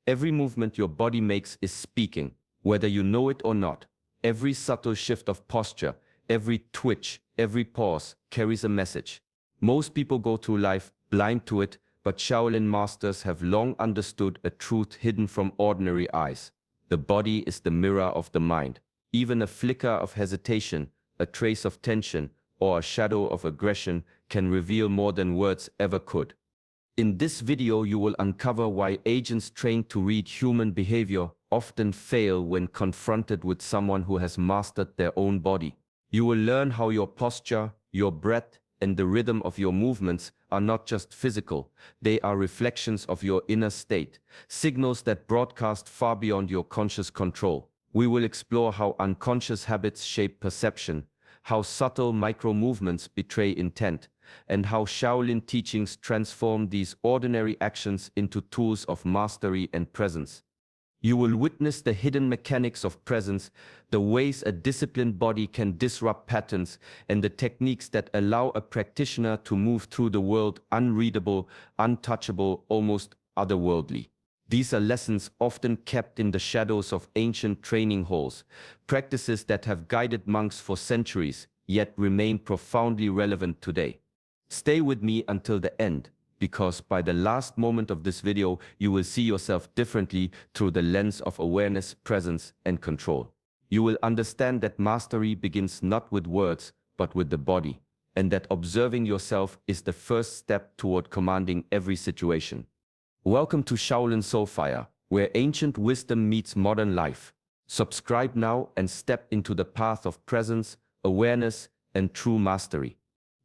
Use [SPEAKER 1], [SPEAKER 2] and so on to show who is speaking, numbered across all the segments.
[SPEAKER 1] Every movement your body makes is speaking, whether you know it or not. Every subtle shift of posture, every twitch, every pause carries a message. Most people go through life blind to it, but Shaolin masters have long understood a truth hidden from ordinary eyes. The body is the mirror of the mind. Even a flicker of hesitation, a trace of tension, or a shadow of aggression can reveal more than words ever could. In this video, you will uncover why agents trained to read human behavior often fail when confronted with someone who has mastered their own body. You will learn how your posture, your breath, and the rhythm of your movements are not just physical, they are reflections of your inner state, signals that broadcast far beyond your conscious control. We will explore how unconscious habits shape perception, how subtle micro-movements betray intent, and how Shaolin teachings transform these ordinary actions into tools of mastery and presence. You will witness the hidden mechanics of presence, the ways a disciplined body can disrupt patterns, and the techniques that allow a practitioner to move through the world unreadable, untouchable, almost otherworldly. These are lessons often kept in the shadows of ancient training halls, practices that have guided monks for centuries, yet remain profoundly relevant today. Stay with me until the end, because by the last moment of this video, you will see yourself differently through the lens of awareness, presence, and control. You will understand that mastery begins not with words, but with the body, and that observing yourself is the first step toward commanding every situation. Welcome to Shaolin Soulfire, where ancient wisdom meets modern life. Subscribe now and step into the path of presence, awareness, and true mastery.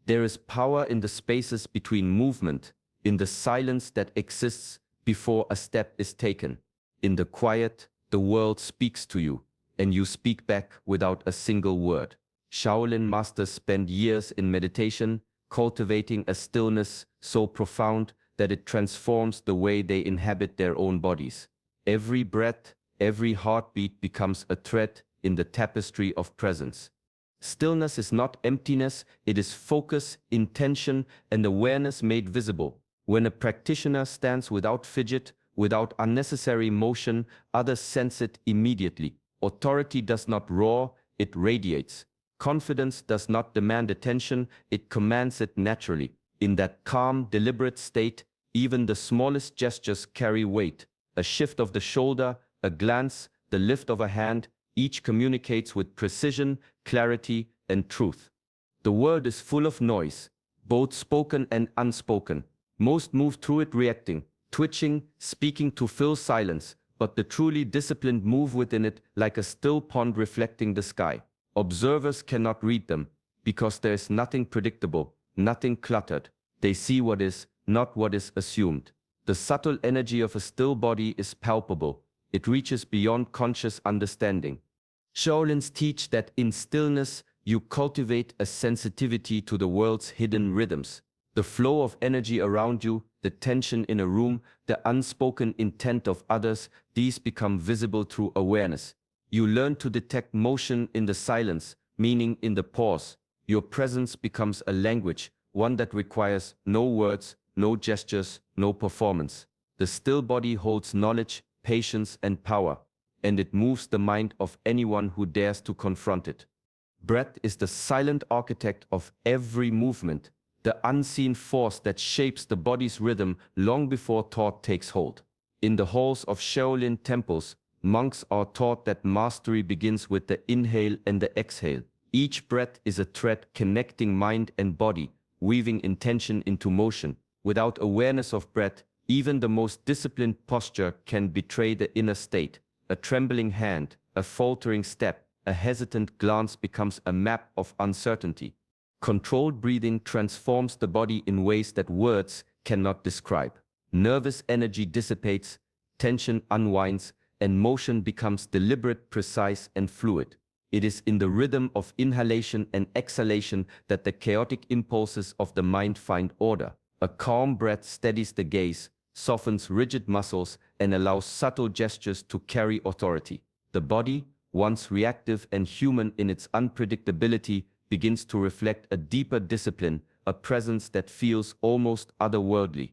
[SPEAKER 1] There is power in the spaces between movement, in the silence that exists before a step is taken. In the quiet, the world speaks to you, and you speak back without a single word. Shaolin masters spend years in meditation, cultivating a stillness so profound that it transforms the way they inhabit their own bodies. Every breath, every heartbeat becomes a thread in the tapestry of presence. Stillness is not emptiness, it is focus, intention, and awareness made visible. When a practitioner stands without fidget, without unnecessary motion, others sense it immediately. Authority does not roar, it radiates. Confidence does not demand attention, it commands it naturally. In that calm, deliberate state, even the smallest gestures carry weight. A shift of the shoulder, a glance, the lift of a hand, each communicates with precision, clarity, and truth. The world is full of noise, both spoken and unspoken. Most move through it reacting, twitching, speaking to fill silence, but the truly disciplined move within it like a still pond reflecting the sky. Observers cannot read them, because there is nothing predictable, nothing cluttered. They see what is, not what is assumed. The subtle energy of a still body is palpable. It reaches beyond conscious understanding. Shaolins teach that in stillness, you cultivate a sensitivity to the world's hidden rhythms. The flow of energy around you, the tension in a room, the unspoken intent of others, these become visible through awareness. You learn to detect motion in the silence, meaning in the pause. Your presence becomes a language, one that requires no words, no gestures, no performance. The still body holds knowledge, patience, and power, and it moves the mind of anyone who dares to confront it. Breath is the silent architect of every movement, the unseen force that shapes the body's rhythm long before thought takes hold. In the halls of Shaolin temples, monks are taught that mastery begins with the inhale and the exhale. Each breath is a thread connecting mind and body, weaving intention into motion. Without awareness of breath, even the most disciplined posture can betray the inner state. A trembling hand, a faltering step, a hesitant glance becomes a map of uncertainty. Controlled breathing transforms the body in ways that words cannot describe. Nervous energy dissipates, tension unwinds, and motion becomes deliberate, precise, and fluid. It is in the rhythm of inhalation and exhalation that the chaotic impulses of the mind find order. A calm breath steadies the gaze, softens rigid muscles, and allows subtle gestures to carry authority. The body, once reactive and human in its unpredictability, begins to reflect a deeper discipline, a presence that feels almost otherworldly.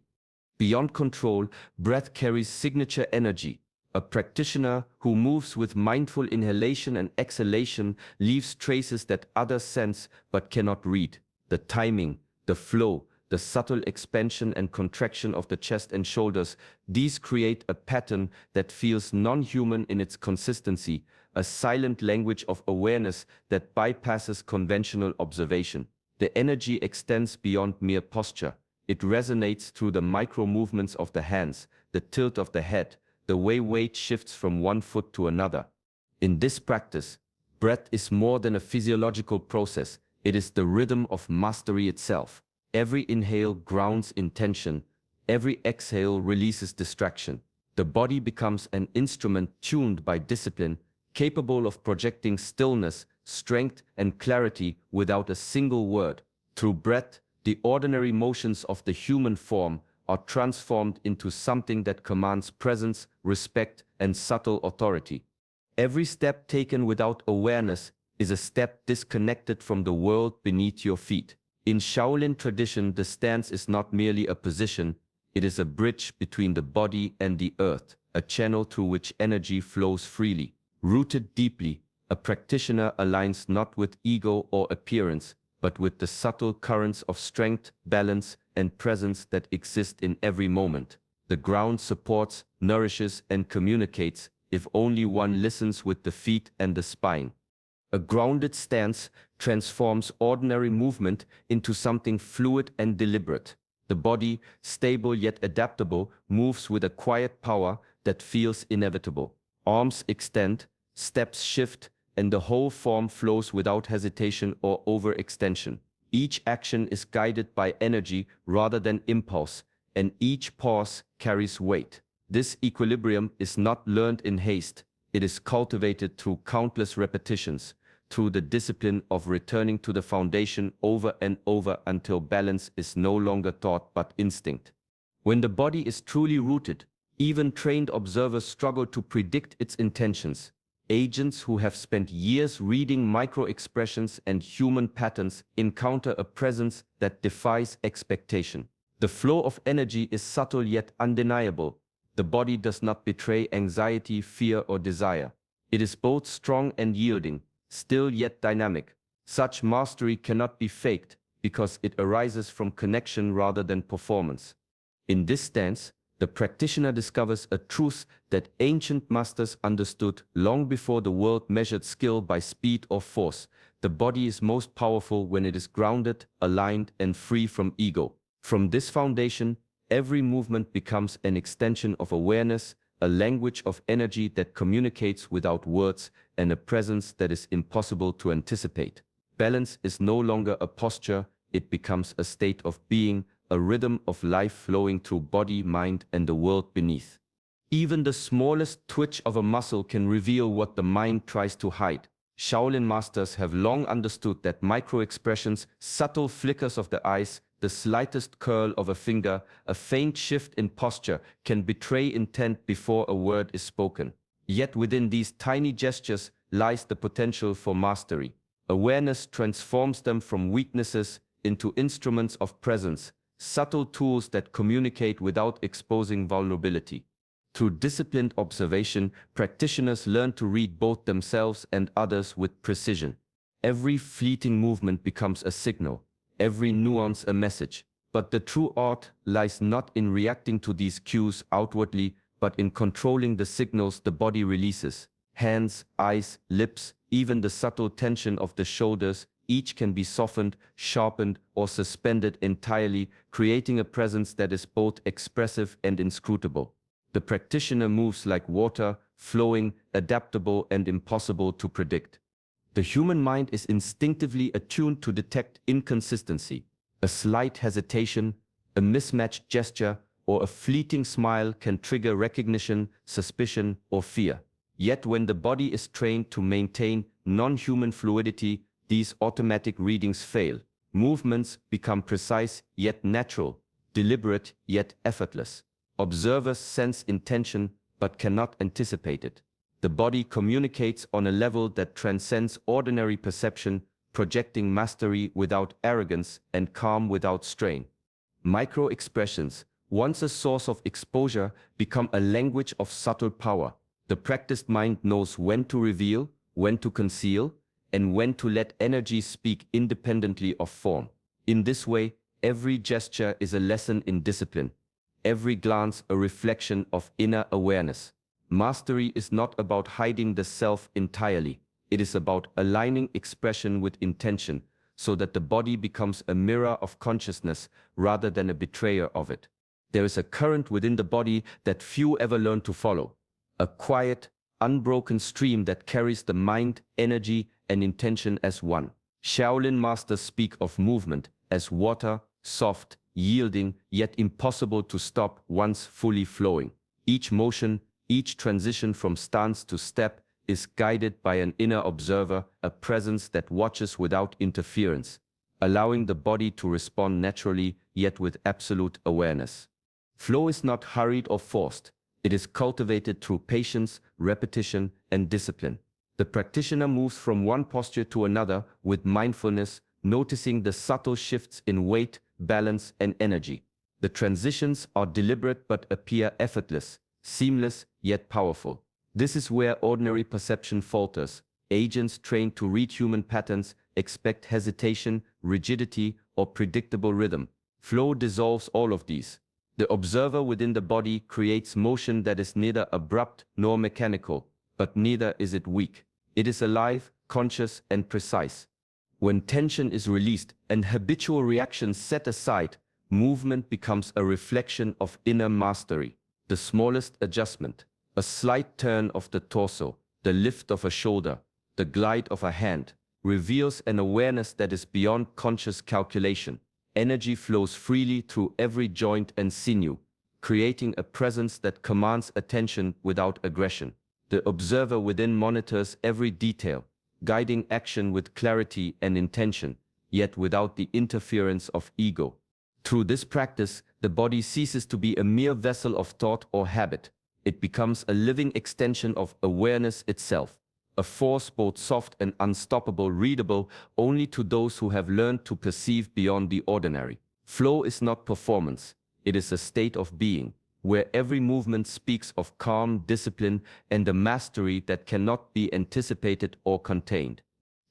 [SPEAKER 1] Beyond control, breath carries signature energy. A practitioner who moves with mindful inhalation and exhalation leaves traces that others sense but cannot read. The timing, the flow, the subtle expansion and contraction of the chest and shoulders, these create a pattern that feels non-human in its consistency, a silent language of awareness that bypasses conventional observation. The energy extends beyond mere posture. It resonates through the micro-movements of the hands, the tilt of the head, the way weight shifts from one foot to another. In this practice, breath is more than a physiological process. It is the rhythm of mastery itself. Every inhale grounds intention. Every exhale releases distraction. The body becomes an instrument tuned by discipline, capable of projecting stillness, strength, and clarity without a single word. Through breath, the ordinary motions of the human form are transformed into something that commands presence, respect, and subtle authority. Every step taken without awareness is a step disconnected from the world beneath your feet. In Shaolin tradition, the stance is not merely a position, it is a bridge between the body and the earth, a channel through which energy flows freely. Rooted deeply, a practitioner aligns not with ego or appearance, but with the subtle currents of strength, balance, and presence that exist in every moment. The ground supports, nourishes, and communicates, if only one listens with the feet and the spine. A grounded stance transforms ordinary movement into something fluid and deliberate. The body, stable yet adaptable, moves with a quiet power that feels inevitable. Arms extend, steps shift, and the whole form flows without hesitation or overextension. Each action is guided by energy rather than impulse, and each pause carries weight. This equilibrium is not learned in haste. It is cultivated through countless repetitions, through the discipline of returning to the foundation over and over until balance is no longer thought but instinct. When the body is truly rooted, even trained observers struggle to predict its intentions. Agents who have spent years reading micro-expressions and human patterns encounter a presence that defies expectation. The flow of energy is subtle yet undeniable. The body does not betray anxiety, fear, or desire. It is both strong and yielding, still yet dynamic. Such mastery cannot be faked because it arises from connection rather than performance. In this stance, the practitioner discovers a truth that ancient masters understood long before the world measured skill by speed or force. The body is most powerful when it is grounded, aligned, and free from ego. From this foundation, every movement becomes an extension of awareness, a language of energy that communicates without words, and a presence that is impossible to anticipate. Balance is no longer a posture, it becomes a state of being, a rhythm of life flowing through body, mind, and the world beneath. Even the smallest twitch of a muscle can reveal what the mind tries to hide. Shaolin masters have long understood that micro-expressions, subtle flickers of the eyes, the slightest curl of a finger, a faint shift in posture can betray intent before a word is spoken. Yet within these tiny gestures lies the potential for mastery. Awareness transforms them from weaknesses into instruments of presence, subtle tools that communicate without exposing vulnerability. Through disciplined observation, practitioners learn to read both themselves and others with precision. Every fleeting movement becomes a signal, every nuance a message. But the true art lies not in reacting to these cues outwardly, but in controlling the signals the body releases. Hands, eyes, lips, even the subtle tension of the shoulders, each can be softened, sharpened, or suspended entirely, creating a presence that is both expressive and inscrutable. The practitioner moves like water, flowing, adaptable, and impossible to predict. The human mind is instinctively attuned to detect inconsistency. A slight hesitation, a mismatched gesture, or a fleeting smile can trigger recognition, suspicion, or fear. Yet when the body is trained to maintain non-human fluidity, these automatic readings fail. Movements become precise yet natural, deliberate yet effortless. Observers sense intention but cannot anticipate it. The body communicates on a level that transcends ordinary perception, projecting mastery without arrogance and calm without strain. Micro-expressions, once a source of exposure, become a language of subtle power. The practiced mind knows when to reveal, when to conceal, and when to let energy speak independently of form. In this way, every gesture is a lesson in discipline, every glance a reflection of inner awareness. Mastery is not about hiding the self entirely. It is about aligning expression with intention, so that the body becomes a mirror of consciousness rather than a betrayer of it. There is a current within the body that few ever learn to follow, a quiet, unbroken stream that carries the mind, energy, and intention as one. Shaolin masters speak of movement as water, soft, yielding, yet impossible to stop once fully flowing. Each motion, each transition from stance to step is guided by an inner observer, a presence that watches without interference, allowing the body to respond naturally yet with absolute awareness. Flow is not hurried or forced. It is cultivated through patience, repetition, and discipline. The practitioner moves from one posture to another with mindfulness, noticing the subtle shifts in weight, balance, and energy. The transitions are deliberate but appear effortless, seamless yet powerful. This is where ordinary perception falters. Agents trained to read human patterns expect hesitation, rigidity, or predictable rhythm. Flow dissolves all of these. The observer within the body creates motion that is neither abrupt nor mechanical, but neither is it weak. It is alive, conscious, and precise. When tension is released and habitual reactions set aside, movement becomes a reflection of inner mastery. The smallest adjustment, a slight turn of the torso, the lift of a shoulder, the glide of a hand, reveals an awareness that is beyond conscious calculation. Energy flows freely through every joint and sinew, creating a presence that commands attention without aggression. The observer within monitors every detail, guiding action with clarity and intention, yet without the interference of ego. Through this practice, the body ceases to be a mere vessel of thought or habit. It becomes a living extension of awareness itself, a force both soft and unstoppable, readable only to those who have learned to perceive beyond the ordinary. Flow is not performance, it is a state of being, where every movement speaks of calm, discipline, and a mastery that cannot be anticipated or contained.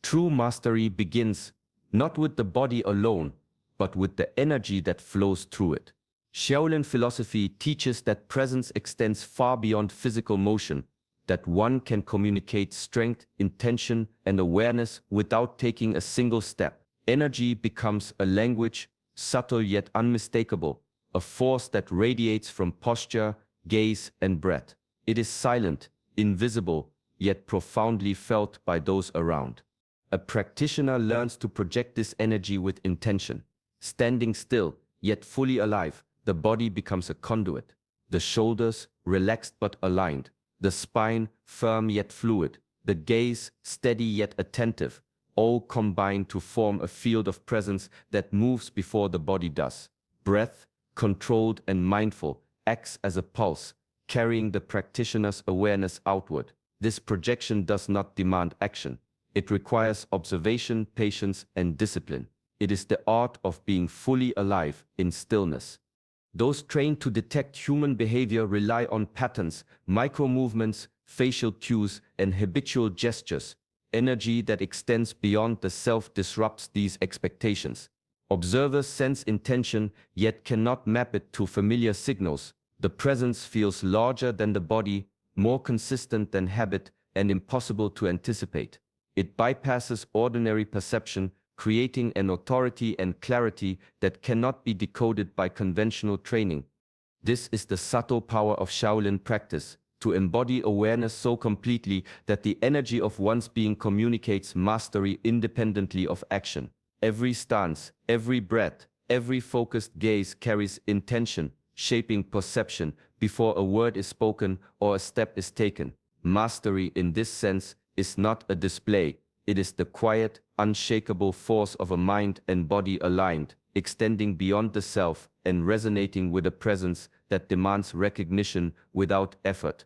[SPEAKER 1] True mastery begins not with the body alone, but with the energy that flows through it. Shaolin philosophy teaches that presence extends far beyond physical motion, that one can communicate strength, intention, and awareness without taking a single step. Energy becomes a language, subtle yet unmistakable, a force that radiates from posture, gaze, and breath. It is silent, invisible, yet profoundly felt by those around. A practitioner learns to project this energy with intention. Standing still, yet fully alive, the body becomes a conduit. The shoulders, relaxed but aligned. The spine, firm yet fluid. The gaze, steady yet attentive. All combine to form a field of presence that moves before the body does. Breath, controlled and mindful, acts as a pulse, carrying the practitioner's awareness outward. This projection does not demand action. It requires observation, patience, and discipline. It is the art of being fully alive in stillness. Those trained to detect human behavior rely on patterns, micro-movements, facial cues, and habitual gestures. Energy that extends beyond the self disrupts these expectations. Observers sense intention, yet cannot map it to familiar signals. The presence feels larger than the body, more consistent than habit, and impossible to anticipate. It bypasses ordinary perception, creating an authority and clarity that cannot be decoded by conventional training. This is the subtle power of Shaolin practice, to embody awareness so completely that the energy of one's being communicates mastery independently of action. Every stance, every breath, every focused gaze carries intention, shaping perception before a word is spoken or a step is taken. Mastery in this sense is not a display. It is the quiet, unshakable force of a mind and body aligned, extending beyond the self and resonating with a presence that demands recognition without effort.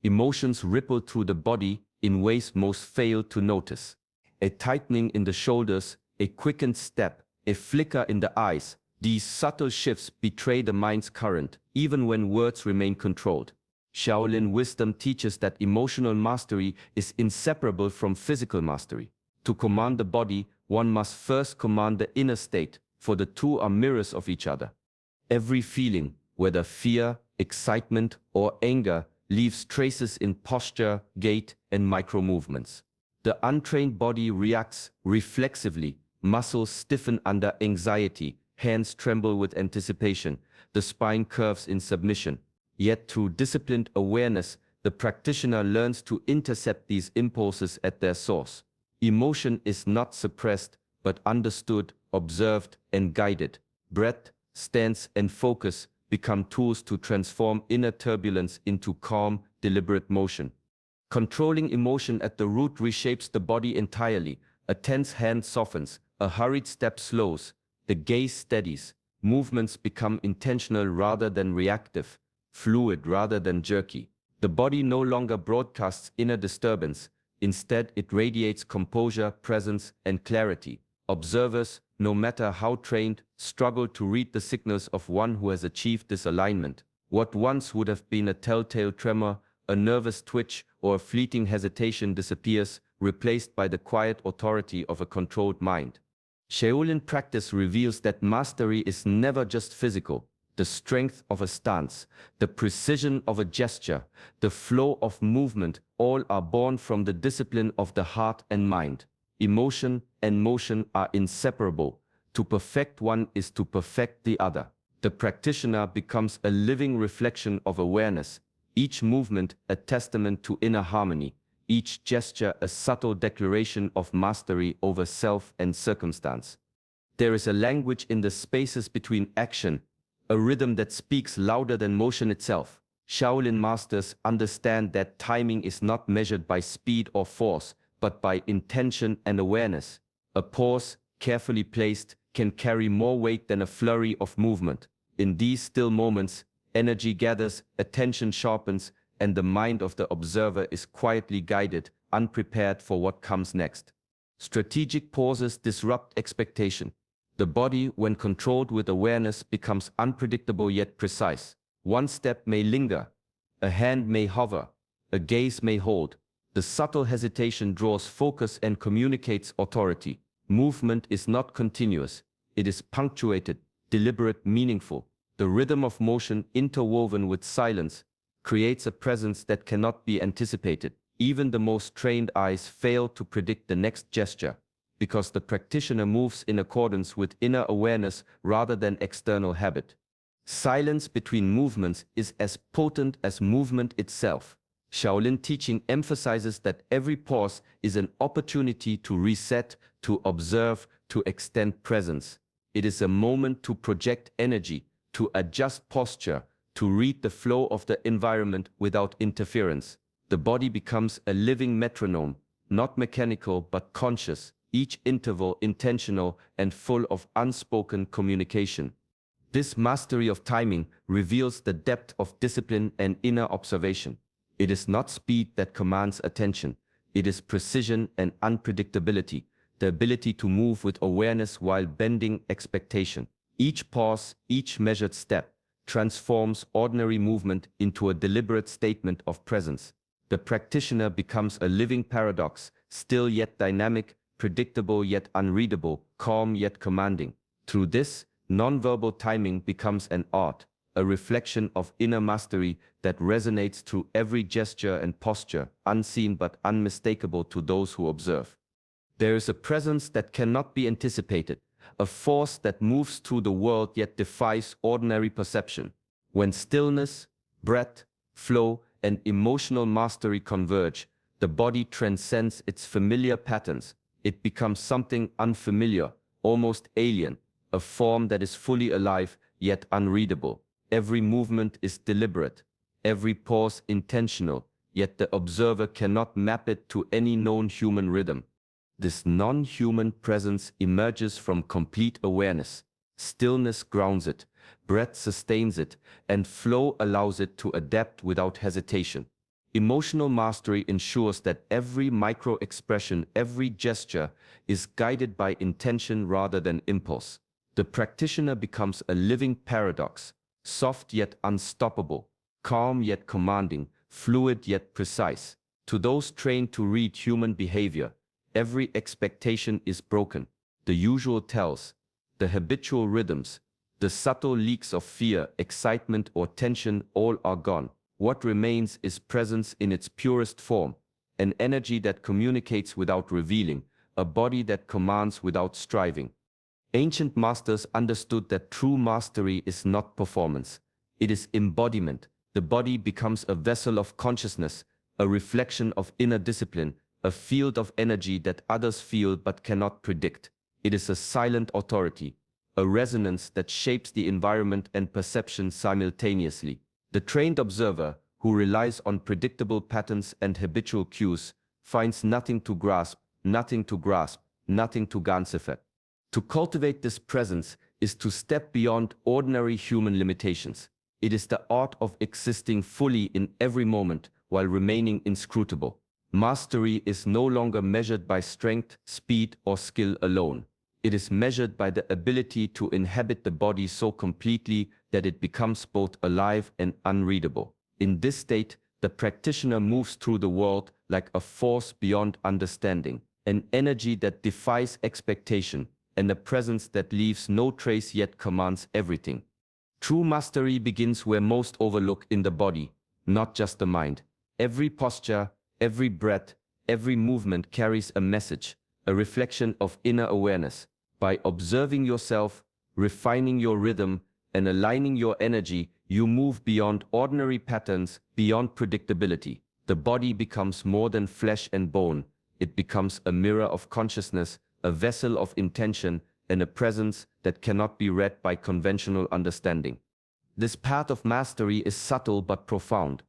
[SPEAKER 1] Emotions ripple through the body in ways most fail to notice. A tightening in the shoulders, a quickened step, a flicker in the eyes, These subtle shifts betray the mind's current, even when words remain controlled. Shaolin wisdom teaches that emotional mastery is inseparable from physical mastery. To command the body, one must first command the inner state, for the two are mirrors of each other. Every feeling, whether fear, excitement, or anger, leaves traces in posture, gait, and micro-movements. The untrained body reacts reflexively, muscles stiffen under anxiety, hands tremble with anticipation, the spine curves in submission. Yet through disciplined awareness, the practitioner learns to intercept these impulses at their source. Emotion is not suppressed, but understood, observed, and guided. Breath, stance, and focus become tools to transform inner turbulence into calm, deliberate motion. Controlling emotion at the root reshapes the body entirely. A tense hand softens, a hurried step slows, the gaze steadies, movements become intentional rather than reactive, fluid rather than jerky. The body no longer broadcasts inner disturbance, instead it radiates composure, presence, and clarity. Observers, no matter how trained, struggle to read the signals of one who has achieved this alignment. What once would have been a telltale tremor, a nervous twitch, or a fleeting hesitation disappears, replaced by the quiet authority of a controlled mind. Shaolin practice reveals that mastery is never just physical. The strength of a stance, the precision of a gesture, the flow of movement, all are born from the discipline of the heart and mind. Emotion and motion are inseparable. To perfect one is to perfect the other. The practitioner becomes a living reflection of awareness, each movement a testament to inner harmony, each gesture a subtle declaration of mastery over self and circumstance. There is a language in the spaces between action, a rhythm that speaks louder than motion itself. Shaolin masters understand that timing is not measured by speed or force, but by intention and awareness. A pause, carefully placed, can carry more weight than a flurry of movement. In these still moments, energy gathers, attention sharpens, and the mind of the observer is quietly guided, unprepared for what comes next. Strategic pauses disrupt expectation. The body, when controlled with awareness, becomes unpredictable yet precise. One step may linger, a hand may hover, a gaze may hold. The subtle hesitation draws focus and communicates authority. Movement is not continuous. It is punctuated, deliberate, meaningful. The rhythm of motion, interwoven with silence, creates a presence that cannot be anticipated. Even the most trained eyes fail to predict the next gesture, because the practitioner moves in accordance with inner awareness rather than external habit. Silence between movements is as potent as movement itself. Shaolin teaching emphasizes that every pause is an opportunity to reset, to observe, to extend presence. It is a moment to project energy, to adjust posture, to read the flow of the environment without interference. The body becomes a living metronome, not mechanical but conscious, each interval intentional and full of unspoken communication. This mastery of timing reveals the depth of discipline and inner observation. It is not speed that commands attention. It is precision and unpredictability, the ability to move with awareness while bending expectation. Each pause, each measured step, transforms ordinary movement into a deliberate statement of presence. The practitioner becomes a living paradox, still yet dynamic, predictable yet unreadable, calm yet commanding. Through this, nonverbal timing becomes an art, a reflection of inner mastery that resonates through every gesture and posture, unseen but unmistakable to those who observe. There is a presence that cannot be anticipated, a force that moves through the world yet defies ordinary perception. When stillness, breath, flow, and emotional mastery converge, the body transcends its familiar patterns. It becomes something unfamiliar, almost alien, a form that is fully alive yet unreadable. Every movement is deliberate, every pause intentional, yet the observer cannot map it to any known human rhythm. This non-human presence emerges from complete awareness. Stillness grounds it, breath sustains it, and flow allows it to adapt without hesitation. Emotional mastery ensures that every micro-expression, every gesture is guided by intention rather than impulse. The practitioner becomes a living paradox, soft yet unstoppable, calm yet commanding, fluid yet precise. To those trained to read human behavior, every expectation is broken. The usual tells, the habitual rhythms, the subtle leaks of fear, excitement, or tension, all are gone. What remains is presence in its purest form, an energy that communicates without revealing, a body that commands without striving. Ancient masters understood that true mastery is not performance, it is embodiment. The body becomes a vessel of consciousness, a reflection of inner discipline, a field of energy that others feel but cannot predict. It is a silent authority, a resonance that shapes the environment and perception simultaneously. The trained observer, who relies on predictable patterns and habitual cues, finds nothing to grasp, nothing to grasp, nothing to gansify. To cultivate this presence is to step beyond ordinary human limitations. It is the art of existing fully in every moment while remaining inscrutable. Mastery is no longer measured by strength, speed, or skill alone. It is measured by the ability to inhabit the body so completely that it becomes both alive and unreadable. In this state, the practitioner moves through the world like a force beyond understanding, an energy that defies expectation, and a presence that leaves no trace yet commands everything. True mastery begins where most overlook, in the body, not just the mind. Every posture, every breath, every movement carries a message, a reflection of inner awareness. By observing yourself, refining your rhythm, and aligning your energy, you move beyond ordinary patterns, beyond predictability. The body becomes more than flesh and bone. It becomes a mirror of consciousness, a vessel of intention, and a presence that cannot be read by conventional understanding. This path of mastery is subtle but profound.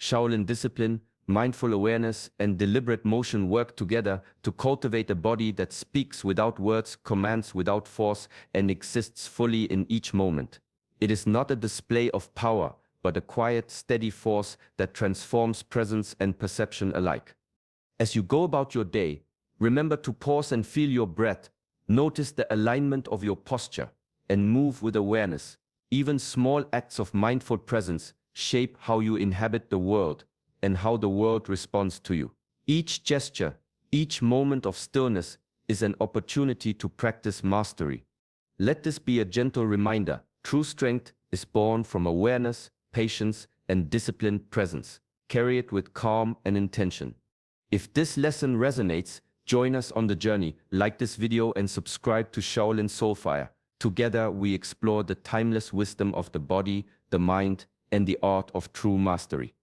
[SPEAKER 1] Shaolin discipline, mindful awareness, and deliberate motion work together to cultivate a body that speaks without words, commands without force, and exists fully in each moment. It is not a display of power, but a quiet, steady force that transforms presence and perception alike. As you go about your day, remember to pause and feel your breath. Notice the alignment of your posture and move with awareness. Even small acts of mindful presence shape how you inhabit the world and how the world responds to you. Each gesture, each moment of stillness is an opportunity to practice mastery. Let this be a gentle reminder. True strength is born from awareness, patience, and disciplined presence. Carry it with calm and intention. If this lesson resonates, join us on the journey. Like this video and subscribe to Shaolin Soulfire. Together we explore the timeless wisdom of the body, the mind, and the art of true mastery.